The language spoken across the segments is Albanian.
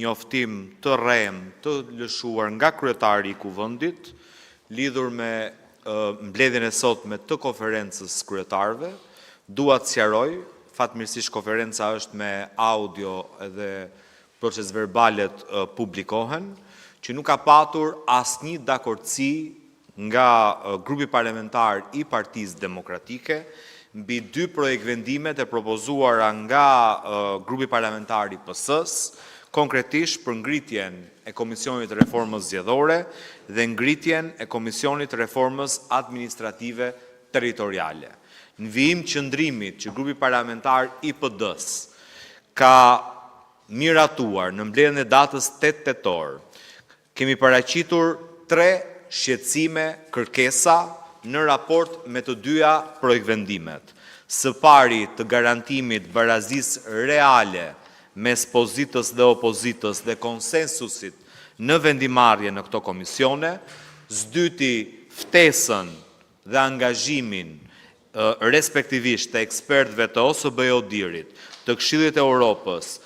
njoftim të rrem të lëshuar nga kryetari i Kuvendit lidhur me mbledhjen e sotme të konferencës kryetarëve. Dua të sqaroj, fatmirësisht konferenca është me audio edhe proces verbalet publikohen, që nuk ka patur asnjë dakordsi nga grupi parlamentar i Partisë Demokratike mbi dy projekt vendimet e propozuara nga grupi parlamentar i PS-s, konkretisht për ngritjen e Komisionit të Reformës Zgjedhore dhe ngritjen e Komisionit të Reformës Administrative Territoriale. Në vijim qëndrimit që grupi parlamentar i PD-s ka miratuar në mbledhjen e datës 8 tetor, kemi paraqitur 3 shqetësime kërkesa në raport me të dyja projekt vendimet. Së pari të garantimit barazisë reale mes pozitës dhe opozitës dhe konsensusit në vendimarrje në këto komisione, s'dyti ftesën dhe angazhimin respektivisht të ekspertëve të OSBE-ODIR-it, të Këshillit të Europës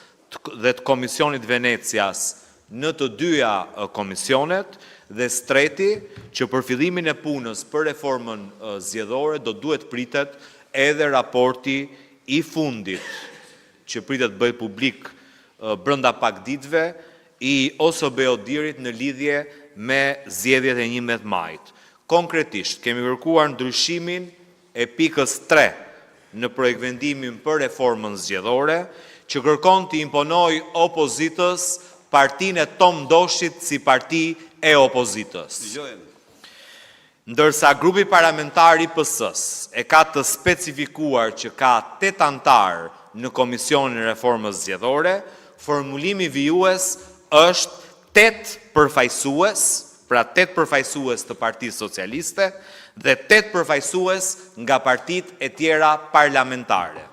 dhe të Komisionit Venecias në të dyja komisionet, dhe streti që për fillimin e punës për reformën zgjedhore do duhet pritet edhe raporti i fundit që pritet bëhet publik brenda pak ditëve i OSBE-ODIR-it në lidhje me zgjedhjet e 11 majit. Konkretisht, kemi kërkuar ndryshimin e pikës 3 në projekt vendimin për reformën zgjedhore, që kërkon të imponoj opozitës partinë e Tom Ndoshit si parti e opozitës. Ndërsa grupi parlamentar i PS-s e ka të specifikuar që ka 8 antar në Komisionin e Reformës Zgjedhore, formulimi vijues është 8 përfaqësues, pra 8 përfaqësues të Partisë Socialiste dhe 8 përfaqësues nga partitë e tjera parlamentare.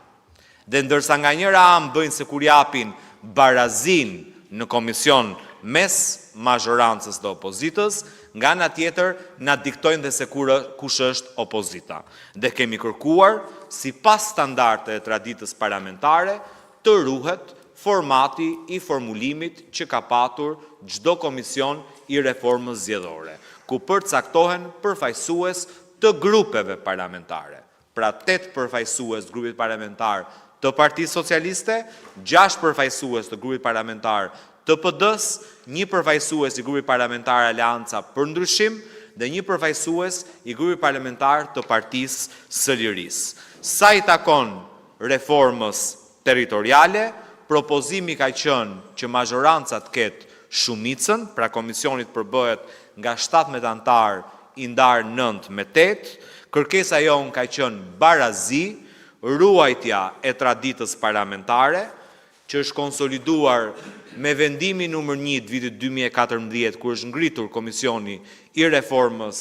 Dhe ndërsa nga njëra anë bëjnë se kur japin barazin në komision mes mazhorancës dhe opozitës, nga ana tjetër na diktojnë dhe se kush është opozita. Dhe kemi kërkuar, sipas standardeve të traditës parlamentare, të ruhet formati i formulimit që ka patur çdo komision i reformës zgjedhore, ku përcaktohen përfaqësues të grupeve parlamentare. Pra 8 përfaqësues të grupit parlamentar të Partisë Socialiste, 6 përfaqësues të grupit parlamentar të PD-s, 1 përfaqësues i grupit parlamentar Aleanca për Ndryshim dhe 1 përfaqësues i grupit parlamentar të Partisë së Lirisë. Sa i takon reformës territoriale, propozimi ka qenë që mazhoranca të ketë shumicën, pra komisionit përbëhet nga 17 antar i ndarë 9 me 8, kërkesa jonë ka qenë barazi, ruajtja e traditës parlamentare, që është konsoliduar me vendimin numër 1 të vitit 2014, kur është ngritur Komisioni i Reformës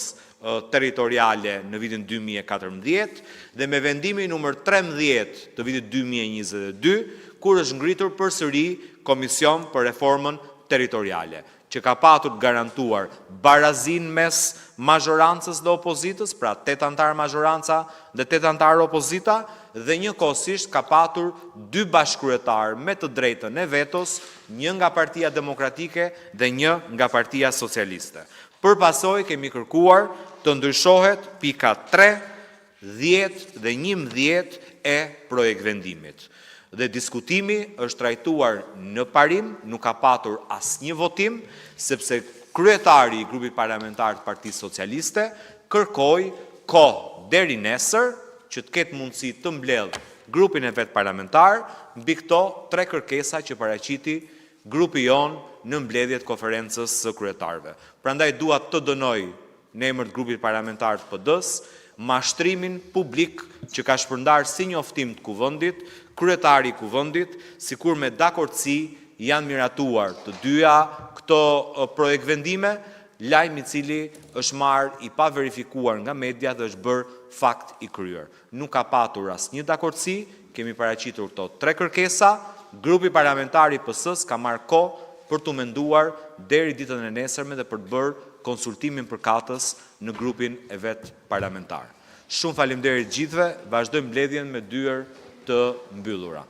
Territoriale në vitin 2014, dhe me vendimin numër 13 të vitit 2022, kur është ngritur përsëri Komision për Reformën Territoriale, që ka patur garantuar barazin mes mazhorancës dhe opozitës, pra 8 antar mazhoranca dhe 8 antar opozita, dhe njëkohësisht ka patur 2 bashkëkryetar me të drejtën e vetos, një nga Partia Demokratike dhe një nga Partia Socialiste. Përpasoj kemi kërkuar të ndryshohet pika 3, 10 dhe 11 e projekt vendimit. Dhe diskutimi është trajtuar në parim, nuk ka patur asnjë votim, sepse kryetari i grupit parlamentar të Partisë Socialiste kërkoi kohë deri nesër që të ketë mundësi të mbledh grupin e vet parlamentar mbi këto 3 kërkesa që paraqiti grupi jon në mbledhjet konferencës së kryetarëve. Prandaj dua të dënoj në emër të grupit parlamentar të PD-s mashtrimin publik që ka shpërndar si njoftim të Kuvendit, kryetari i Kuvendit, sikur me dakordsi janë miratuar të dyja këto projekt vendime, lajm i cili është marrë i pa verifikuar nga media dhe është bërë fakt i kryer. Nuk ka patur asnjë dakordsi, kemi paraqitur këto 3 kërkesa, grupi parlamentar i PS-s ka marrë kohë për të menduar deri ditën e nesërme dhe për të bërë konsultimin përkatës në grupin e vet parlamentar. Shumë faleminderit gjithëve, vazhdojmë mbledhjen me dyer të mbyllura.